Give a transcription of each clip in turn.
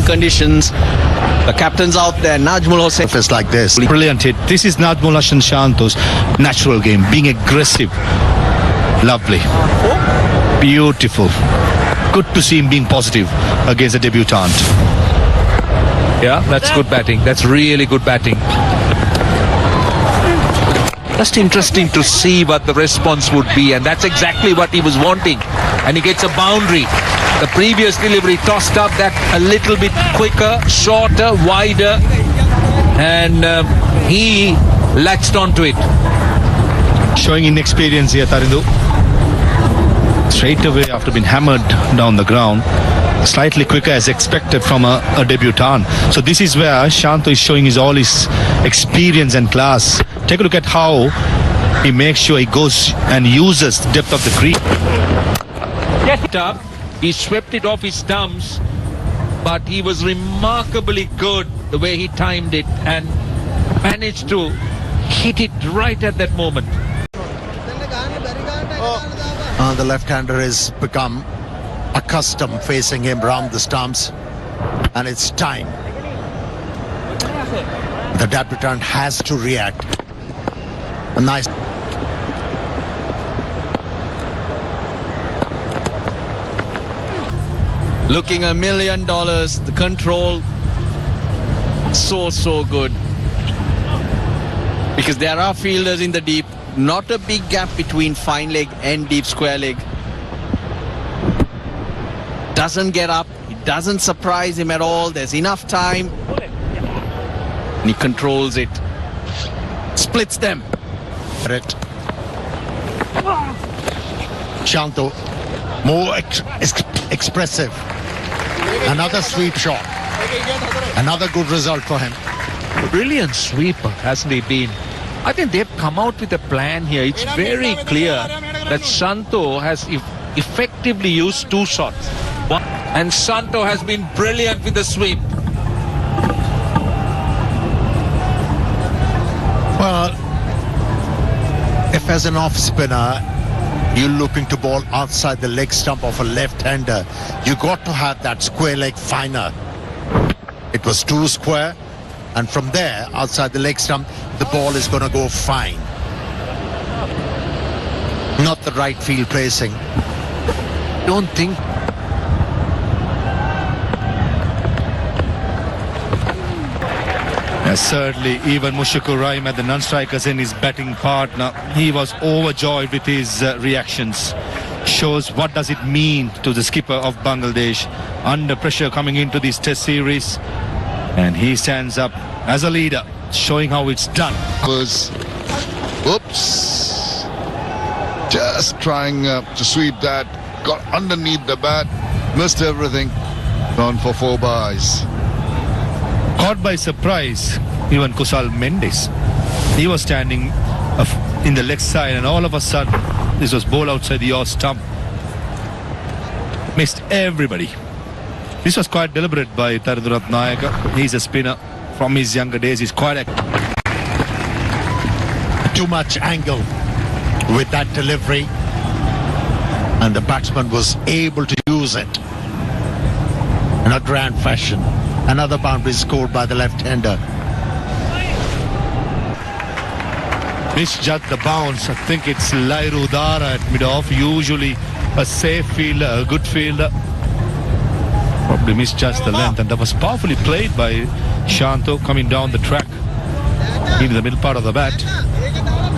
conditions. The captain's out there, Nazmul Hussain. It's like this. Brilliant hit. This is Nazmul Hussain Shanto's natural game, being aggressive. Lovely. Beautiful. Good to see him being positive against a debutant. Yeah, that's good batting. That's really good batting. Just interesting to see what the response would be, and that's exactly what he was wanting. And he gets a boundary. The previous delivery tossed up that a little bit quicker, shorter, wider, and he latched onto it. Showing inexperience here, Tarindu. Straight away after being hammered down the ground, slightly quicker as expected from a debutant. So this is where Shanto is showing all his experience and class. Take a look at how he makes sure he goes and uses the depth of the crease. Get it up. He swept it off his stumps, but he was remarkably good the way he timed it and managed to hit it right at that moment. The left-hander has become accustomed facing him round the stumps, and it's time. The debutant has to react. A nice. Looking $1 million. The control, so good. Because there are fielders in the deep. Not a big gap between fine leg and deep square leg. Doesn't get up. It doesn't surprise him at all. There's enough time. And he controls it. Splits them. Shanto, more expressive. Another sweep shot. Another good result for him. Brilliant sweeper, hasn't he been? I think they've come out with a plan here. It's very clear that Shanto has effectively used two shots. And Shanto has been brilliant with the sweep. Well, if as an off-spinner you're looking to bowl outside the leg stump of a left-hander, you got to have that square leg finer. It was too square, and from there, outside the leg stump, the ball is going to go fine. Not the right field placing. Don't think. Certainly, even Mushikur Rahim at the non-strikers in his batting partner, he was overjoyed with his reactions. Shows what does it mean to the skipper of Bangladesh under pressure coming into this test series. And he stands up as a leader, showing how it's done. Oops. Just trying to sweep that. Got underneath the bat. Missed everything. Gone for 4 byes. Caught by surprise, even Kusal Mendes. He was standing in the leg side, and all of a sudden, this was ball outside the off stump. Missed everybody. This was quite deliberate by Tarindu Ratnayaka. He's a spinner from his younger days. He's quite Too much angle with that delivery, and the batsman was able to use it in a grand fashion. Another boundary scored by the left-hander. misjudged the bounce. I think it's Lairu Dara at mid-off. Usually a safe fielder, a good fielder. Probably misjudged the length, and that was powerfully played by Shanto coming down the track into the middle part of the bat.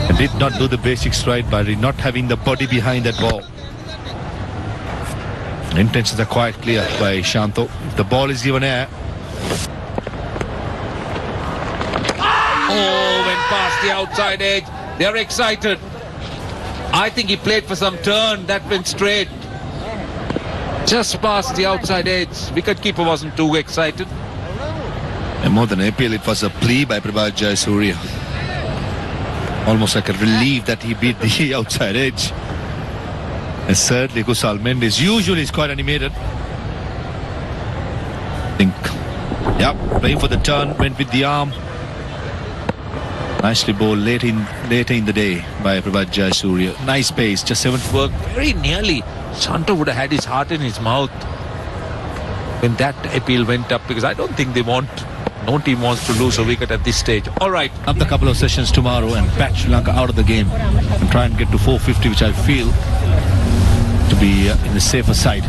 And did not do the basics right by not having the body behind that ball. Intentions are quite clear by Shanto. If the ball is given air. Oh, went past the outside edge. They're excited. I think he played for some turn. That went straight. Just past the outside edge. Wicketkeeper wasn't too excited. And more than appeal, it was a plea by Prabhat Jayasuriya. Almost like a relief that he beat the outside edge. And certainly Kusal Mendes usually is quite animated. I think, yeah, playing for the turn, went with the arm. Nicely bowled later in the day by Prabhat Jayasuriya. Nice pace, just 7th Worked very nearly. Shanto would have had his heart in his mouth. when that appeal went up, because I don't think no team wants to lose a wicket at this stage. All right. Up the couple of sessions tomorrow and bat Sri Lanka out of the game and try and get to 450, which I feel to be in the safer side.